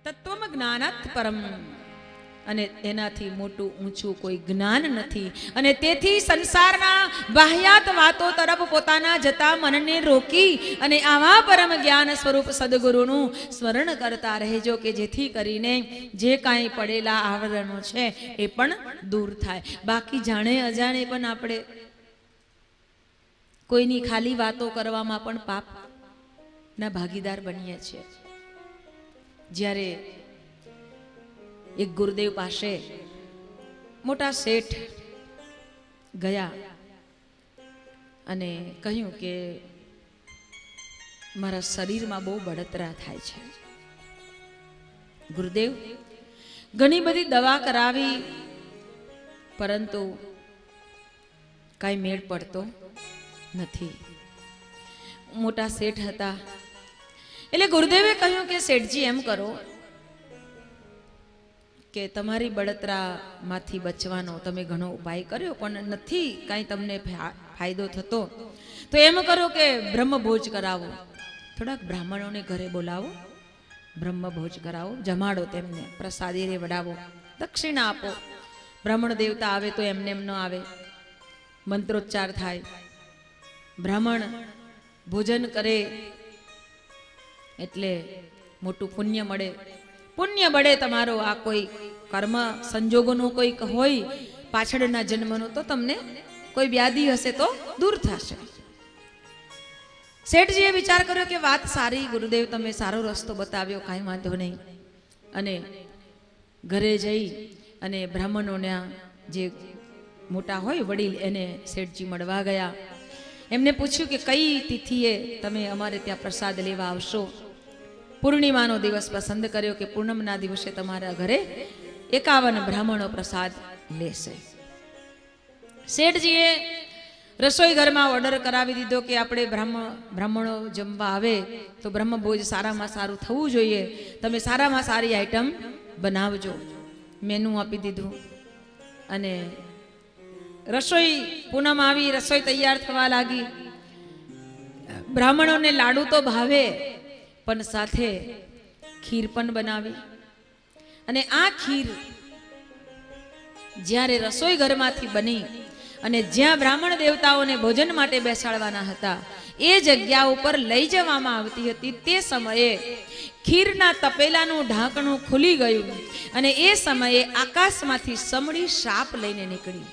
તત્વમ જ્ઞાનાત પરમ, અને એનાથી મોટું ઊંચું કોઈ જ્ઞાન નથી. અને તેથી સંસારના બાહ્યાત વાતો તરફ પોતાના જતા મનને રોકી અને આવા પરમ જ્ઞાન સ્વરૂપ સદગુરુનું સ્મરણ કરતા રહેજો, કે જેથી કરીને જે કાંઈ પડેલા આવરણો છે એ પણ દૂર થાય. બાકી જાણે અજાણે પણ આપણે કોઈની ખાલી વાતો કરવામાં પણ પાપના ભાગીદાર બનીએ છીએ. જ્યારે એક ગુરુદેવ પાસે મોટા શેઠ ગયા અને કહ્યું કે મારા શરીરમાં બહુ બળતરા થાય છે. ગુરુદેવ ઘણી બધી દવા કરાવી, પરંતુ કાંઈ મેળ પડતો નથી. મોટા શેઠ હતા. એટલે ગુરુદેવે કહ્યું કે શેઠજી, એમ કરો કે તમારી બળતરામાંથી બચવાનો તમે ઘણો ઉપાય કર્યો, પણ નથી કાંઈ તમને ફાયદો થતો, તો એમ કરો કે બ્રહ્મભોજ કરાવો. થોડાક બ્રાહ્મણોને ઘરે બોલાવો, બ્રહ્મભોજ કરાવો, જમાડો, તેમને પ્રસાદી વડાવો, દક્ષિણા આપો. બ્રાહ્મણ દેવતા આવે તો એમને એમ ન આવે, મંત્રોચ્ચાર થાય, બ્રાહ્મણ ભોજન કરે એટલે મોટું પુણ્ય મળે. પુણ્ય મળે તમારો આ કોઈ કર્મ સંજોગોનું કોઈક હોય પાછળના જન્મનું, તો તમને કોઈ વ્યાધિ હશે તો દૂર થશે. શેઠજીએ વિચાર કર્યો કે વાત સારી, ગુરુદેવ તમે સારો રસ્તો બતાવ્યો, કાંઈ વાંધો નહીં. અને ઘરે જઈ અને બ્રાહ્મણોના જે મોટા હોય વડીલ એને શેઠજી મળવા ગયા. એમને પૂછ્યું કે કઈ તિથિએ તમે અમારે ત્યાં પ્રસાદ લેવા આવશો? પૂર્ણિમાનો દિવસ પસંદ કર્યો કે પૂનમના દિવસે તમારા ઘરે 51 બ્રાહ્મણો પ્રસાદ લેશે. શેઠજીએ રસોઈ ઘરમાં ઓર્ડર કરાવી દીધો કે આપણે બ્રાહ્મણો જમવા આવે તો બ્રહ્મભોજ સારામાં સારું થવું જોઈએ, તમે સારામાં સારી આઈટમ બનાવજો. મેનુ આપી દીધું અને રસોઈ પૂનમ આવી, રસોઈ તૈયાર થવા લાગી. બ્રાહ્મણોને લાડુ તો ભાવે, પણ સાથે ખીર પણ બનાવી. અને આ ખીર જ્યારે રસોઈ ઘરમાંથી બની અને જ્યાં બ્રાહ્મણ દેવતાઓને ભોજન માટે બેસાડવાના હતા એ જગ્યા ઉપર લઈ જવામાં આવતી હતી, તે સમયે ખીરના તપેલાનું ઢાંકણું ખુલી ગયું અને એ સમયે આકાશમાંથી સમડી સાપ લઈને નીકળી.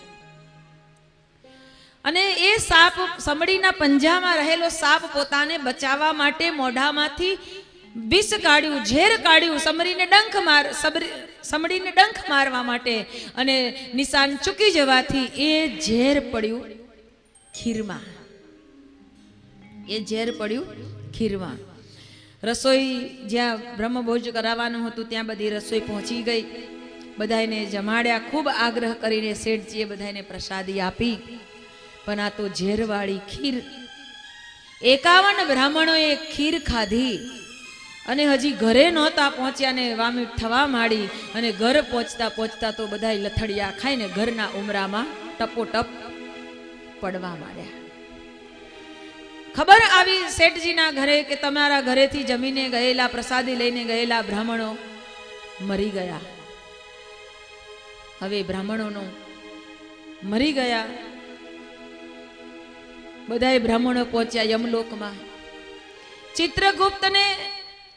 અને એ સાપ, સમડીના પંજામાં રહેલો સાપ પોતાને બચાવવા માટે મોઢામાંથી વિષ કાઢ્યું, ઝેર કાઢ્યું, સમડીને ડંખ મારવા માટે, અને નિશાન ચૂકી જવાથી એ ઝેર પડ્યું ખીરમાં. એ ઝેર પડ્યું ખીરમાં. રસોઈ જ્યાં બ્રહ્મભોજ કરાવવાનું હતું ત્યાં બધી રસોઈ પહોંચી ગઈ. બધાને જમાડ્યા. ખૂબ આગ્રહ કરીને શેઠજીએ બધાને પ્રસાદી આપી, પણ આ તો ઝેરવાળી ખીર. 51 બ્રાહ્મણોએ ખીર ખાધી અને હજી ઘરે નહોતા પહોંચ્યા ને વામિટ થવા માંડી. અને ઘર પહોંચતા પહોંચતા તો બધાય લથડિયા ખાઈને ઘરના ઉમરામાં ટપોટપ પડવા માંડ્યા. ખબર આવી શેઠજીના ઘરે કે તમારા ઘરેથી જમીને ગયેલા, પ્રસાદી લઈને ગયેલા બ્રાહ્મણો મરી ગયા. હવે બ્રાહ્મણોનો મરી ગયા. બધાય બ્રાહ્મણો પહોંચ્યા યમલોકમાં. ચિત્રગુપ્તને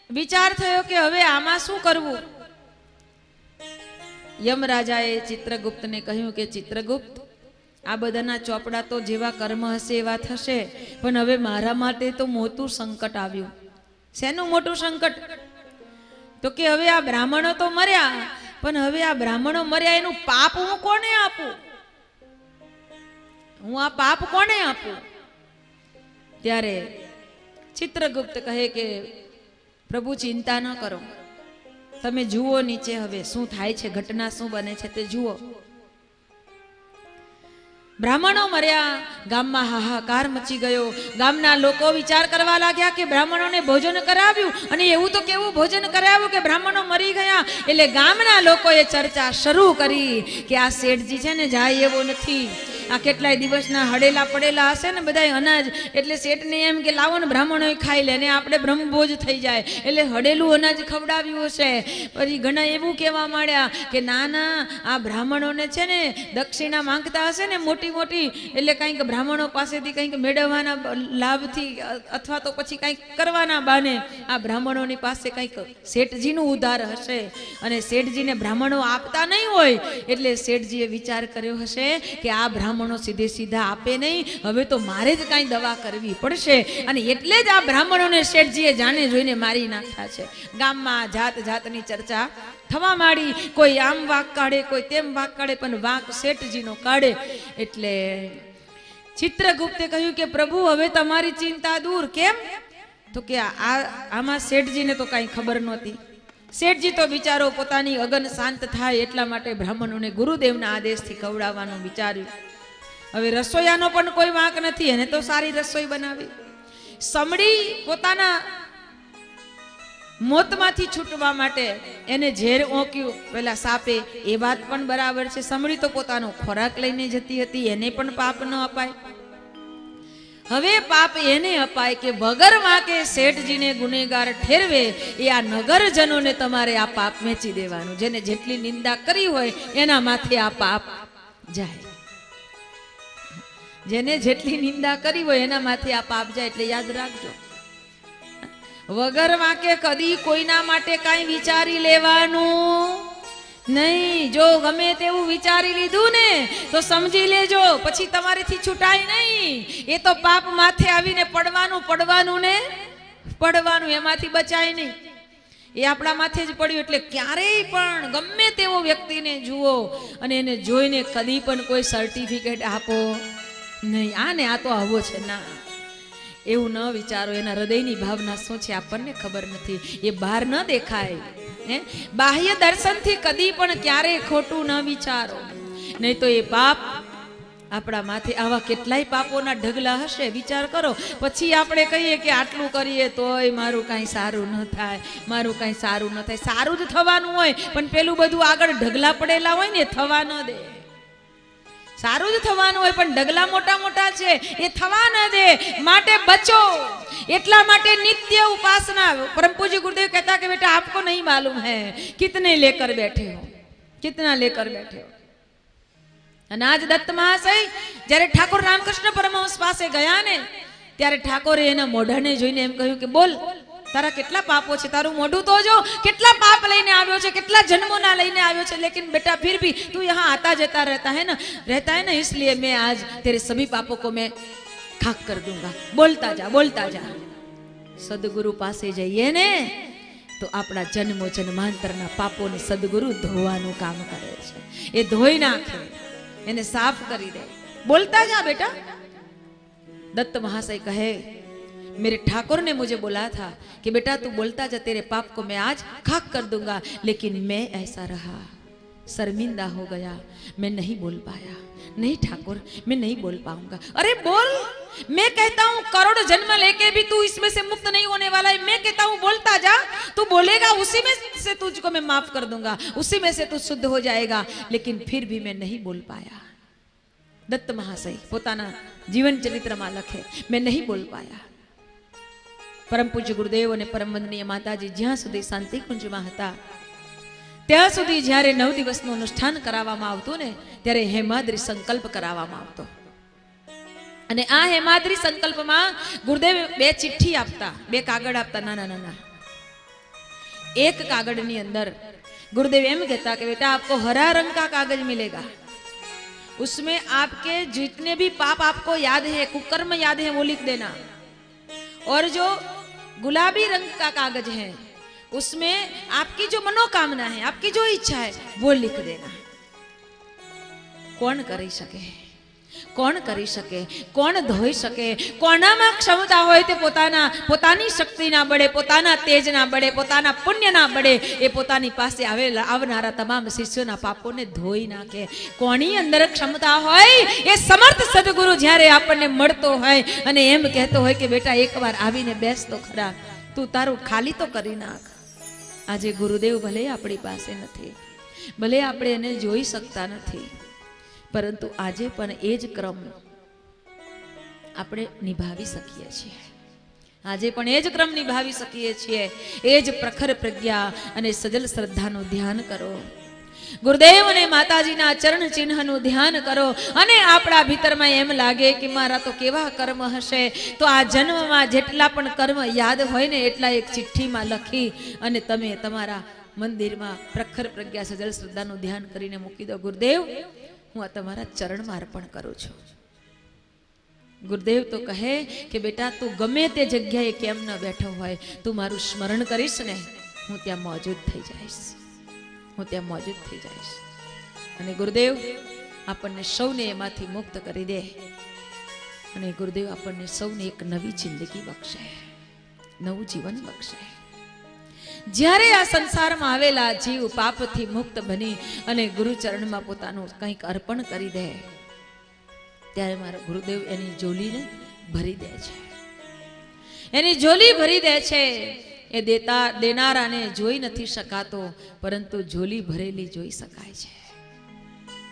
વિચાર થયો કે હવે આમાં શું કરવું. યમરાજાએ ચિત્રગુપ્તને કહ્યું કે ચિત્રગુપ્ત, આ બધાના ચોપડા તો જેવા કર્મ હશે એવા થશે, પણ હવે મારા માટે તો મોટું સંકટ આવ્યું. શેનું મોટું સંકટ? તો કે હવે આ બ્રાહ્મણો તો મર્યા, પણ હવે આ બ્રાહ્મણો મર્યા એનું પાપ હું કોને આપું? હું આ પાપ કોને આપું? ત્યારે ચિત્રગુપ્ત કહે કે પ્રભુ ચિંતા ન કરો, તમે જુઓ નીચે હવે શું થાય છે, ઘટના શું બને છે તે જુઓ. બ્રાહ્મણો મર્યા. ગામમાં હાહાકાર મચી ગયો. ગામના લોકો વિચાર કરવા લાગ્યા કે બ્રાહ્મણોને ભોજન કરાવ્યું, અને એવું તો કેવું ભોજન કરાવ્યું કે બ્રાહ્મણો મરી ગયા. એટલે ગામના લોકોએ ચર્ચા શરૂ કરી કે આ શેઠજી છે ને જાય એવો નથી. આ કેટલાય દિવસના હડેલા પડેલા હશે ને બધા અનાજ, એટલે શેઠને એમ કે લાવો ને બ્રાહ્મણો ખાઈ લે ને આપણે બ્રહ્મભોજ થઈ જાય, એટલે હડેલું અનાજ ખવડાવ્યું હશે. પછી ઘણા એવું કહેવા માંડ્યા કે ના ના, આ બ્રાહ્મણોને છે ને દક્ષિણા માંગતા હશે ને મોટી મોટી, એટલે કંઈક બ્રાહ્મણો પાસેથી કંઈક મેળવવાના લાભથી અથવા તો પછી કંઈક કરવાના બાને આ બ્રાહ્મણોની પાસે કંઈક શેઠજીનું ઉધાર હશે, અને શેઠજીને બ્રાહ્મણો આપતા નહીં હોય એટલે શેઠજીએ વિચાર કર્યો હશે કે આ બ્રાહ્મણો સીધે સીધા આપે નહીં, હવે તો મારે જ કાંઈ દવા કરવી પડશે, અને એટલે જ આ બ્રાહ્મણોને શેઠજીએ જાણે જોઈને મારી નાખ્યા છે. ગામમાં જાત જાતની ચર્ચા થવા માંડી, કોઈ આમ વાંક કાઢે, કોઈ તેમ વાંક કાઢે, પણ વાંક શેઠજીનો કાઢે. એટલે ચિત્રગુપ્તે કહ્યું કે પ્રભુ હવે તમારી ચિંતા દૂર. કેમ? તો કે આમાં શેઠજીને તો કાંઈ ખબર નહોતી. શેઠજી તો બિચારો પોતાની અગન શાંત થાય એટલા માટે બ્રાહ્મણોને ગુરુદેવના આદેશથી ખવડાવવાનું વિચાર્યું. હવે રસોઈયાનો પણ કોઈ વાંક નથી, એને તો સારી રસોઈ બનાવી. સમડી પોતાના મોતમાંથી છૂટવા માટે એને ઝેર ઓંક્યું પેલા સાપે, એ વાત પણ બરાબર છે. સમડી તો પોતાનો ખોરાક લઈને જતી હતી, એને પણ પાપ ન અપાય. હવે પાપ એને અપાય કે વગર વાંકે શેઠજીને ગુનેગાર ઠેરવે, એ આ નગરજનોને તમારે આ પાપ વેચી દેવાનું. જેને જેટલી નિંદા કરી હોય એના માથે આ પાપ જાય. જેને જેટલી નિંદા કરી હોય એના માથે આ પાપ જાય. એટલે યાદ રાખજો, વગર વાંકે કદી કોઈના માટે કાંઈ વિચારી લેવાનું નહીં. જો ગમે તેવું વિચારી લીધું ને તો સમજી લેજો પછી તમારીથી છૂટાય નહીં. એ તો પાપ માથે આવીને પડવાનું ને પડવાનું, એમાંથી બચાય નહીં. એ આપણા માથે જ પડ્યું. એટલે ક્યારેય પણ ગમે તેવો વ્યક્તિને જુઓ અને એને જોઈને કદી પણ કોઈ સર્ટિફિકેટ આપો નહીં, આ ને આ તો આવો છે, ના, એવું ન વિચારો. એના હૃદયની ભાવના શું છે આપણને ખબર નથી, એ બહાર ન દેખાય. બાહ્ય દર્શનથી કદી પણ ક્યારેય ખોટું ન વિચારો, નહીં તો એ પાપ આપણા માથે. આવા કેટલાય પાપોના ઢગલા હશે, વિચાર કરો. પછી આપણે કહીએ કે આટલું કરીએ તોય મારું કાંઈ સારું ન થાય, મારું કાંઈ સારું ન થાય. સારું જ થવાનું હોય, પણ પેલું બધું આગળ ઢગલા પડેલા હોય ને, થવા ન દે. સારું જ થવાનું હોય પણ ઢગલા મોટા મોટા છે એ થવા ન દે, માટે બચો. એટલા માટે નિત્ય ઉપાસના. परम पूज्य गुरुदेव कहता कि बेटा आपको नहीं मालूम है कितने लेकर बैठे हो, कितना लेकर बैठे हो. अनाज दत्त महाशय જ્યારે ઠાકોર રામકૃષ્ણ પરમહંસ પાસે ગયા ને ત્યારે ઠાકોરે એના મોઢાને જોઈને એમ કહ્યું કે બોલ, તારા કેટલા પાપો છે, તારું મોઢું તો જો, કેટલા પાપ લઈને આવ્યો છે, કેટલા જન્મોના લઈને આવ્યો છે, लेकिन बेटा फिर भी तू यहाँ आता जाता रहता है ना, इसलिए मैं आज तेरे सभी पापों को मैं खाक कर दूंगा. बोलता जा. सदगुरु पासे જઈએ ને તો આપણા જન્મો જન્માંતરના પાપોને સદગુરુ ધોવાનું કામ કરે છે. એ ધોઈ નાખે, એને સાફ કરી દે. बोलता जा बेटा. दत्त महाशय कहे मेरे ठाकुर ने मुझे बोला था कि बेटा तू बोलता जा, तेरे पाप को मैं आज खाक कर दूंगा. लेकिन मैं ऐसा रहा, शर्मिंदा हो गया, मैं नहीं बोल पाया. नहीं ठाकुर, मैं नहीं बोल पाऊंगा. अरे बोल, मैं कहता हूँ करोड़ जन्म लेके भी तू इसमें से मुक्त नहीं होने वाला है. मैं कहता हूँ बोलता जा, तू बोलेगा उसी में से तुझको मैं माफ कर दूंगा, उसी में से तू शुद्ध हो जाएगा. लेकिन फिर भी मैं नहीं बोल पाया. दत्त महाशय પોતાના જીવન ચરિત્રમાં લખે, मैं नहीं बोल पाया. परम पूज्य गुरुदेव અને પરમ વંદનીય માતાજી જ્યાં સુધી શાંતિ કુંજમાં હતા ત્યાં સુધી જ્યારે 9 દિવસનું અનુષ્ઠાન કરાવવામાં આવતું ને ત્યારે હેમાદ્રી સંકલ્પ કરાવવામાં આવતો. અને આ હેમાદ્રી સંકલ્પમાં ગુરુદેવ બે ચિઠ્ઠી આપતા, બે કાગળ આપતા, નાના નાના. એક કાગળની અંદર गुरुदेव एम कहता कि बेटा आपको हरा रंग का कागज मिलेगा, उसमें आपके जितने भी पाप आपको याद है, कुकर्म याद है, वो लिख देना. और जो गुलाबी रंग का कागज है उसमें आपकी जो मनोकामना है, आपकी जो इच्छा है वो लिख देना. कौन कर सके, કોણ કરી શકે, કોણ ધોઈ શકે, કોનામાં ક્ષમતા હોય તે પોતાની શક્તિના બળે, પોતાના તેજના બળે, પોતાના પુણ્યના બળે એ પોતાની પાસે આવનારા તમામ શિષ્યોના પાપોને ધોઈ નાખે. કોની અંદર ક્ષમતા હોય એ સમર્થ સદગુરુ જ્યારે આપણને મળતો હોય અને એમ કહેતો હોય કે બેટા એકવાર આવીને બેસ તો ખરા, તું તારું ખાલી તો કરી નાખ. આજે ગુરુદેવ ભલે આપણી પાસે નથી, ભલે આપણે એને જોઈ શકતા નથી, परंतु आजे पण एज क्रम આપણે નિભાવી શકીએ છીએ। આજે પણ એ જ ક્રમ નિભાવી શકીએ છીએ। એ જ પ્રખર પ્રજ્ઞા અને સજલ શ્રદ્ધાનું ધ્યાન કરો। ગુરુદેવ અને માતાજીના ચરણ ચિહ્નનું ધ્યાન કરો અને આપણા ભીતરમાં એમ લાગે કે મારા તો કેવા કર્મ હશે, તો આ જન્મમાં જેટલા પણ કર્મ યાદ હોય ને એટલા એક ચિઠ્ઠીમાં લખી અને તમે તમારા મંદિરમાં પ્રખર પ્રજ્ઞા સજલ શ્રદ્ધાનું ધ્યાન કરીને મૂકી દો। ગુરુદેવ, હું આ તમારા ચરણમાં અર્પણ કરું છું। गुरुदेव तो कहे कि बेटा तू गमे ते जग्याए केम न बैठो होय, तू मारू स्मरण करीश ने हूँ त्या मौजूद थई जाईश, हूँ त्या मौजूद थई जाईश। अने गुरुदेव आपने सौने एमांथी मुक्त करी दे अने गुरुदेव आपने सौने एक नवी जिंदगी बक्षे, नवुं जीवन बक्षे। ज्यारे आ संसार में आवेला जीव पाप थी मुक्त बनी अने गुरु चरण में पोतानुं कंईक अर्पण करी दे त्यारे मारा गुरुदेव एनी जोली ने भरी दे छे, एनी जोली भरी दे छे। ए देता देनारा ने जोई नथी शकातो, परंतु जोली भरेली जोई शकाय छे,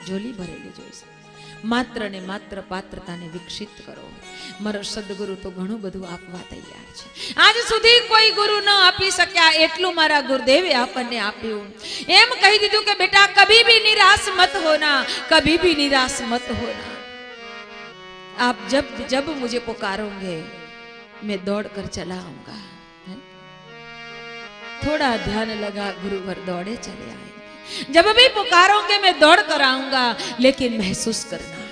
जोली भरेली जोई शकाय। मात्र ने मात्र पात्रता ने विकसित करो। मारो सद्गुरु तो घणुं बधुं आपवा तैयार छे। आज सुधी कोई गुरु न आपी सक्या एटलुं मारा गुरुदेवे आपने आप्युं। एम कही दीधुं के बेटा कभी भी निराश मत होना, कभी भी निराश मत होना। आप जब जब मुझे पुकारोगे मैं दौड़ कर चला आऊंगा। थोड़ा ध्यान लगा गुरुवर दौड़े चले आएंगे। जब भी पुकारोगे मैं दौड़ कर आऊंगा, लेकिन महसूस करना।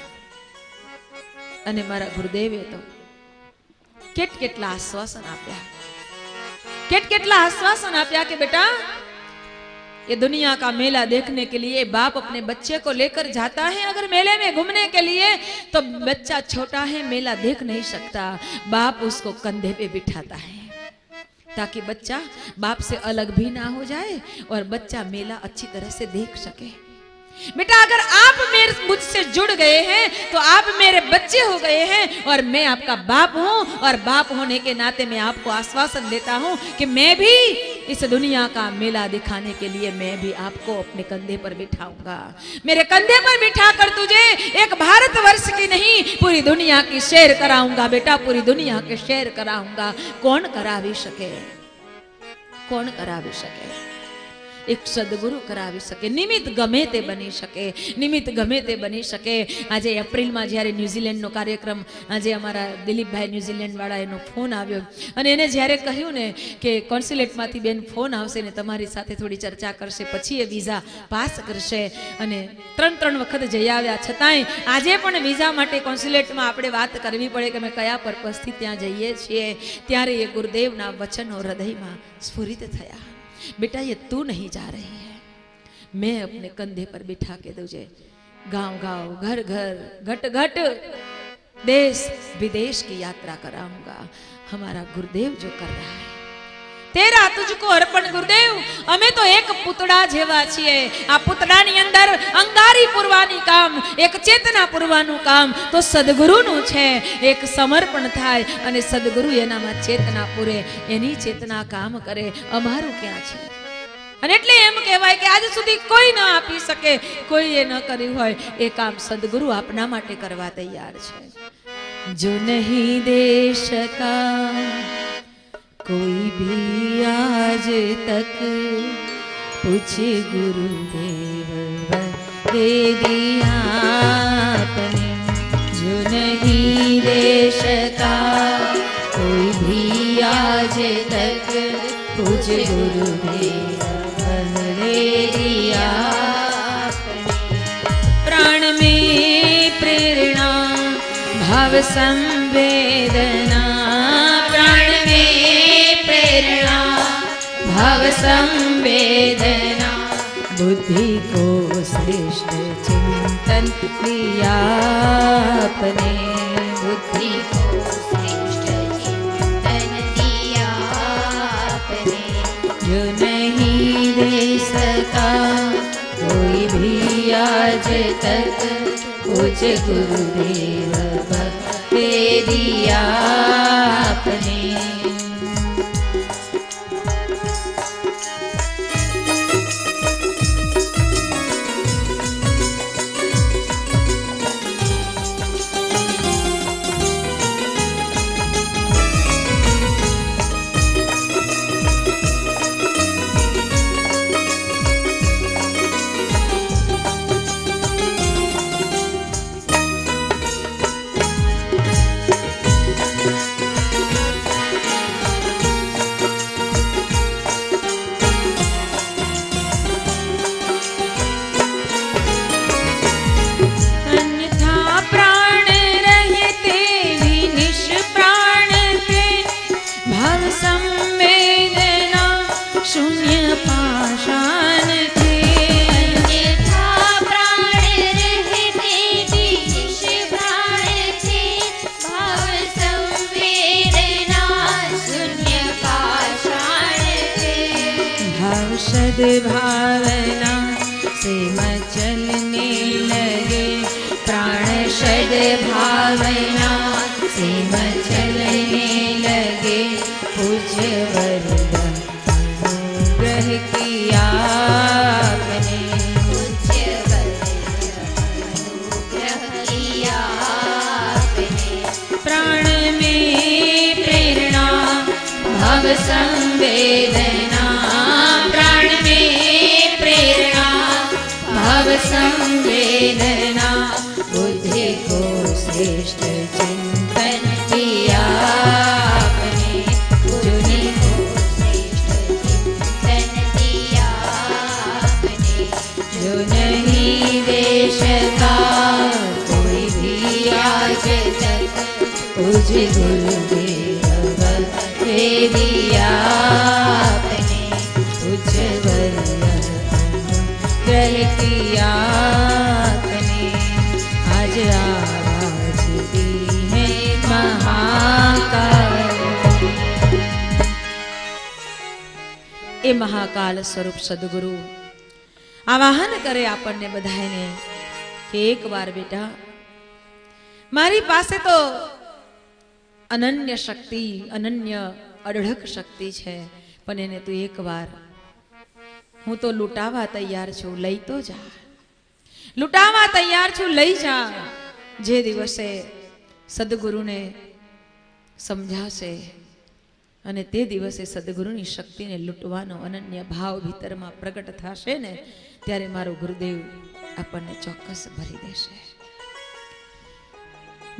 अने मारा गुरुदेवे तो केटला आश्वासन आप्या, केटला आश्वासन आप्या कि बेटा ये दुनिया का मेला देखने के लिए बाप अपने बच्चे को लेकर जाता है, अगर मेले में घूमने के लिए तो बच्चा छोटा है, मेला देख नहीं सकता। बाप उसको कंधे पे बिठाता है ताकि बच्चा बाप से अलग भी ना हो जाए और बच्चा मेला अच्छी तरह से देख सके। बेटा अगर आप मुझसे जुड़ गए हैं तो आप मेरे बच्चे हो गए हैं और मैं आपका बाप हूं, और बाप होने के नाते मैं आपको आश्वासन देता हूं कि मैं भी इस दुनिया का मेला दिखाने के लिए मैं भी आपको अपने कंधे पर बिठाऊंगा। मेरे कंधे पर बिठाकर तुझे एक भारतवर्ष की नहीं पूरी दुनिया की सैर कराऊंगा। बेटा पूरी दुनिया के सैर कराऊंगा। कौन करावी सके, कौन करावी सके? एक सद्गुरु करावी सके। निमित्त गमे ते बनी सके, निमित्त गमे ते बनी सके। आज एप्रिल में ज्यारे न्यूजीलैंड नो कार्यक्रम आज अमारा दिलीप भाई न्यूजीलैंड वाला एनो फोन आव्यो अने एने ज्यारे कह्युं ने कि कॉन्सुलेट मांथी बेन फोन आवशे ने तमारी साथे थोड़ी चर्चा करशे, पछी ए वीजा पास करशे। अने त्रण वखत जई आव्या छतांय आजे पण वीजा माटे कॉन्सुलेट में आपणे वात करवी पड़े कि अमे कया पर्पज थी त्यां जईए छीए, त्यारे ए गुरुदेवना वचनो हृदयमां स्फुरित थया। बेटा ये तू नहीं जा रही है, मैं अपने कंधे पर बिठा के तुझे गांव गांव घर घर घट घट देश विदेश की यात्रा कराऊंगा। हमारा गुरुदेव जो कर रहा है तेरा तुझको अर्पण। गुरुदेव अमे तो एक पुतड़ा जेवा छीए। आ पुतड़ानी अंदर अंगारी पुरवानी काम, एक चेतना पुरवानुं काम तो सद्गुरुनुं छे। एक समर्पण थाय अने सद्गुरु एनामां चेतना पूरे, एनी चेतना काम करे। अमारुं क्यां छे? अने एटले एम कहेवाय के आज सुधी कोई न आपी सके, कोई ए न कर्युं होय ए काम सद्गुरु आपना माटे करवा तैयार छे। जो नहीं दे सका कोई भी आज तक, पूछे गुरुदेव दे दिया आपने। जो नहीं दे सका कोई भी आज तक, पूछे गुरुदेव दे दिया आपने। प्राण में प्रेरणा भाव संवेदना, प्राण में प्रेरणा भाव संवेदना, बुद्धि को श्रेष्ठ चिंतन दिया आपने। बुद्धि को श्रेष्ठ चिंतन दिया आपने। जो नहीं दे सका कोई भी आज तक, पूछे गुरुदेव दे दिया आपने। सद्भावना से मचलने लगे, प्राण सद्भावना से मचलने लगे। पूज्य वर्ग अनुग्रह किया आपने, पूज्य वर्ग अनुग्रह किया आपने। प्राण में प्रेरणा भव संवेदना, प्राण में प्रेरणा भव संवेदना। बुद्धि को श्रेष्ठ चिंतन किया आपने, बुद्धि को श्रेष्ठ चिंतन किया आपने। जो नहीं देश का कोई भी आज तक, पूज्य गुरुदेव दे दिया आपने। पूज्य अनुग्रह किया आपने। आज आवाज दी है महाकाल। ए महाकाल स्वरूप सदगुरु आवाहन करे आपने बधाने कि एक बार बेटा मारी पासे तो अनन्य शक्ति, अनन्य अढळक शक्ति है, पण एने तू एक बार हूँ तो लूटावा तैयार छू, लई तो जा, लूटावा तैयार छू, लई जा। जे दिवसे सदगुरु ने समझाशे अने ते दिवसे सदगुरुनी शक्ति ने लूटवानो अनन्य भाव भीतर में प्रकट थशे ने, त्यारे मारो गुरुदेव आपने चौक्कस भरी देशे।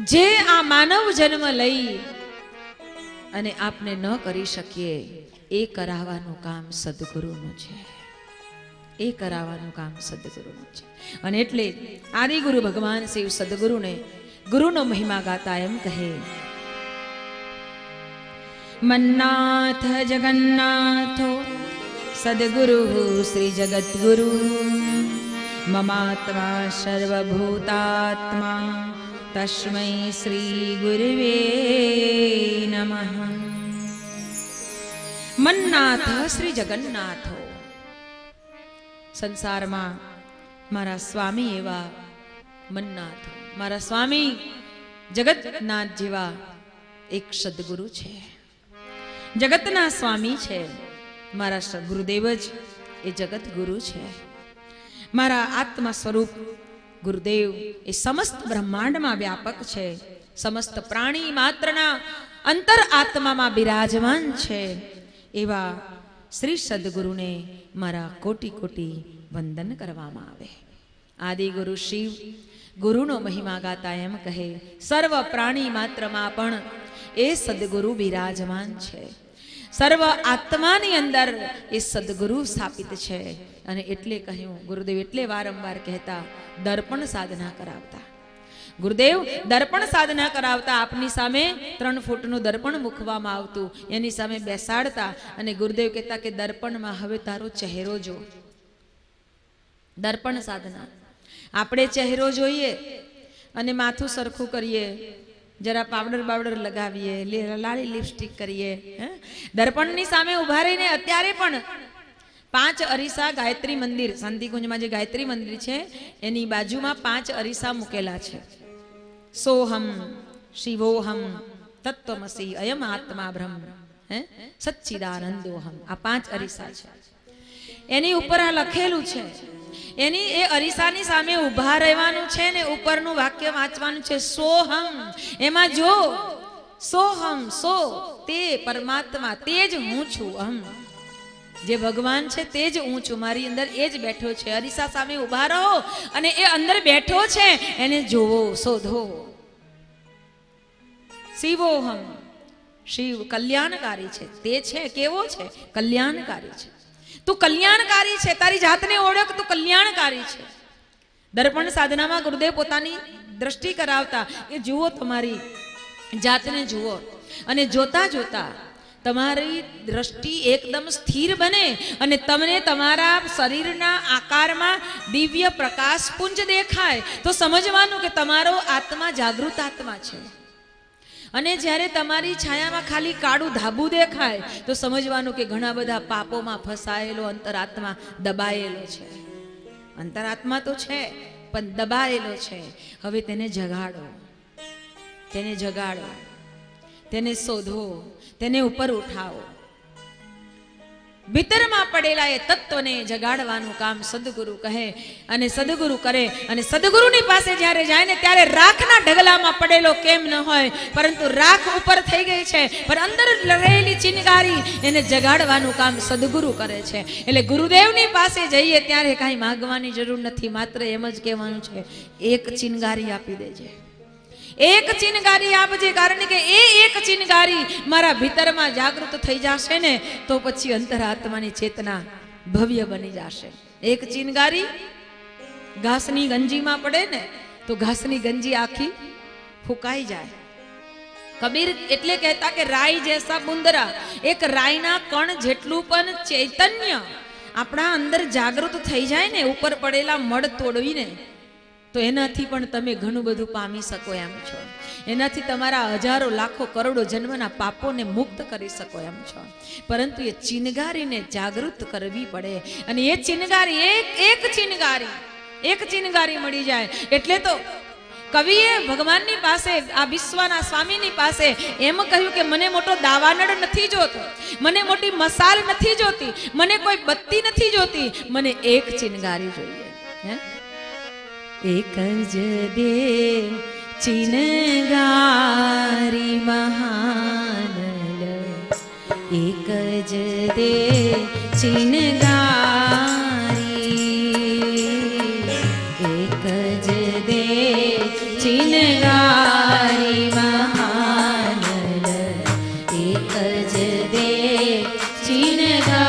जे आ मानव जन्म लई अने आपने न करी शकीए ए करावानुं काम सद्गुरुनुं छे, ए करावानुं काम सद्गुरुनुं छे। अने एटले आदि गुरु भगवान शिव सद्गुरु ने गुरुनो महिमा गाता एम कहे, मन्नाथ जगन्नाथो सद्गुरु श्री जगद्गुरु, ममात्मा सर्वभूतात्मा तस्मै श्री गुरुवे नमः। मन्नाथ श्री जगन्नाथो, संसार में मारा स्वामी एवा मन्नाथ, मारा स्वामी जगन्नाथ जेवा एक सद्गुरु छे, जगतना स्वामी छे। मारा गुरुदेव ज ए जगत गुरु छे। मारा आत्मा स्वरूप गुरुदेव ए समस्त ब्रह्मांड में व्यापक छे, समस्त प्राणी मात्रना अंतर आत्मा में बिराजमान छे। एवा श्री सद्गुरु ने मारा कोटि कोटि वंदन करवामां आवे। आदि गुरु शिव गुरुनो महिमा गाता एम कहे, सर्व प्राणी मात्र में पण ए सद्गुरु बिराजमान छे, सर्व आत्मानी अंदर ए सद्गुरु स्थापित छे। अने एटले कह्युं गुरुदेव एटले वारंवार कहता दर्पण साधना करावता, गुरुदेव दर्पण साधना करावता आपनी सामे 3 फूटનું દર્પણ મૂકવામાં આવતું, એની સામે બેસાડતા અને ગુરુદેવ કહેતા કે દર્પણમાં હવે તારો ચહેરો જો। દર્પણ સાધના આપણે ચહેરો જોઈએ અને માથું સરખું કરીએ, जरा पाउडर बाउडर लगावीए, लाली लिपस्टिक करिए, दर्पणनी सामे उभा रहीने अत्यारे पण 5 अरीसा गायत्री मंदिर शांतिकुंज में जे गायत्री मंदिर है एनी बाजू में 5 अरीसा मुकेला छे। सोहम शिवोहम तत्वमसि अयम आत्मा ब्रह्म सच्चिदानंदोहम, आ 5 अरीसा छे। एनी ऊपर आ लखेलू छे, एनी ए अरीसानी सामे उभा रहेवानुं छे ने उपरनुं वाक्य वांचवानुं छे सोहम। एमां जो सोहम सो ते परमात्मा तेज हूँ छू, अहम जे भगवान छे तेज हूँ छू, मारी अंदर एज बैठो छे। अरीसा सामे उभा रहो अने ए अंदर बैठो छे एने जोवो शोधो। शिवोहम, शिव कल्याणकारी छे, ते छे केवो छे कल्याणकारी छे। तू कल्याणकारी छे, तारी जातने ओळख, तू कल्याणकारी छे। दर्पण साधना में गुरुदेव पोतानी दृष्टि करावता के जुओ तमारी जातने जुओ अने जोता जोता तमारी दृष्टि एकदम स्थिर बने अने तमने तमारा शरीरना आकारमा दिव्य प्रकाश पुंज देखाय तो समझवानुं के तमारो आत्मा जागृत आत्मा छे। અને જ્યારે તમારી છાયામાં ખાલી કાળું ધાબુ દેખાય તો સમજવાનું કે ઘણા બધા પાપોમાં ફસાયેલો અંતરાત્મા દબાયેલો છે. અંતરાત્મા તો છે પણ દબાયેલો છે. હવે તેને જગાડો, તેને જગાડો, તેને શોધો, તેને ઉપર ઉઠાવો. ભીતરમાં પડેલા એ તત્વને જગાડવાનું કામ સદગુરુ કહે અને સદગુરુ કરે. અને સદગુરુની પાસે જ્યારે જાય ને ત્યારે રાખના ઢગલામાં પડેલો કેમ ન હોય, પરંતુ રાખ ઉપર થઈ ગઈ છે પણ અંદર રહેલી ચિનગારી એને જગાડવાનું કામ સદગુરુ કરે છે. એટલે ગુરુદેવની પાસે જઈએ ત્યારે કાંઈ માગવાની જરૂર નથી, માત્ર એમ જ કહેવાનું છે એક ચિનગારી આપી દેજે, એક ચિનગારી આપજે. કારણ કે એ એક ચિનગારી મારા ભીતરમાં જાગૃત થઈ જશે ને તો પછી અંતરાત્માની ચેતના ભવ્ય બની જશે. એક ચિનગારી ઘાસની ગંજીમાં પડે ને તો ઘાસની ગંજી આખી ફૂંકાઈ જાય. કબીર એટલે કહેતા કે રાઈ જેસા બુંદરા, એક રાઈના કણ જેટલું પણ ચૈતન્ય આપણા અંદર જાગૃત થઈ જાય ને ઉપર પડેલા મળ તોડવીને, તો એનાથી પણ તમે ઘણું બધું પામી શકો એમ છો. એનાથી તમારા હજારો લાખો કરોડો જન્મના પાપોને મુક્ત કરી શકો એમ છો. પરંતુ એ ચિનગારીને જાગૃત કરવી પડે. અને એ ચિનગારી એક ચિનગારી મળી જાય એટલે તો કવિએ ભગવાનની પાસે, આ વિશ્વના સ્વામીની પાસે એમ કહ્યું કે મને મોટો દાવાનળ નથી જોતો, મને મોટી મસાલ નથી જોતી, મને કોઈ બત્તી નથી જોતી, મને એક ચિનગારી જોઈએ. હે, એક જ દે ચિનગારી મહાનલ, એક જ દે ચિનગારી, એક જ દે ચિનગારી મહાનલ, એક જ દે ચિનગારી.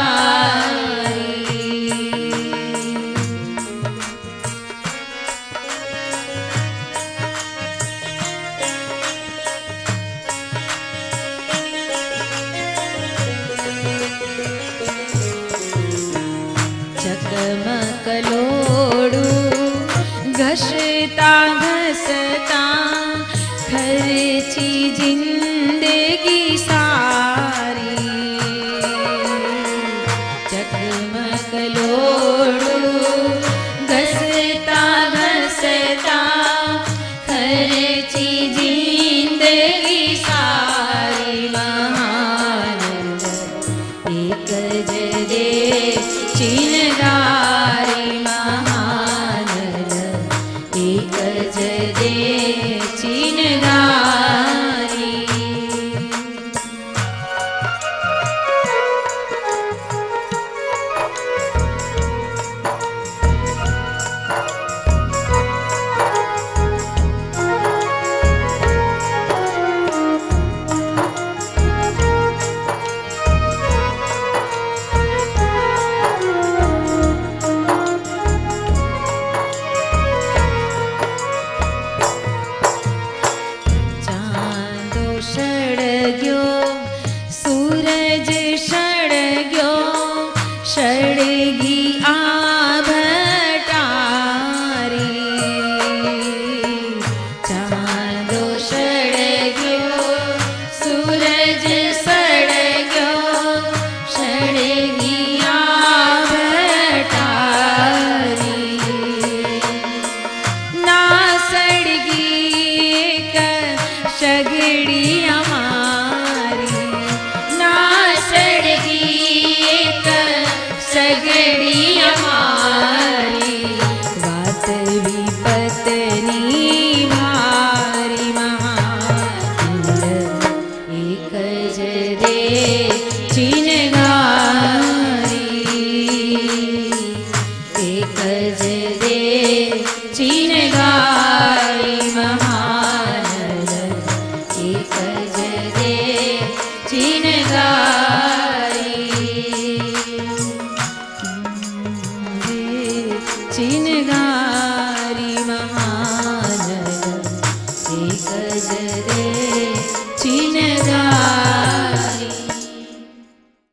ચકમકલોડું ઘસતા ઘસતા ખર્ચી જિંદગી સારી. ચકમકલોડું ઘસતા ઘસતા ખર્ચી જિંદગી સારી. મહાનંદ એક જ દે ચિનગારી મહાનલ, એક જ દે ચિનગારી. સળગી આ ભટારી. ચાંદો સળગ્યો, સૂરજ સળગ્યો, સળગી આ ભટારી. ના સળગી સગડી અમારી, ના સળગી સગડી અમારી. વાત વિપતની મારી મહાનલ, એક જ દે ચિનગારી, એક જ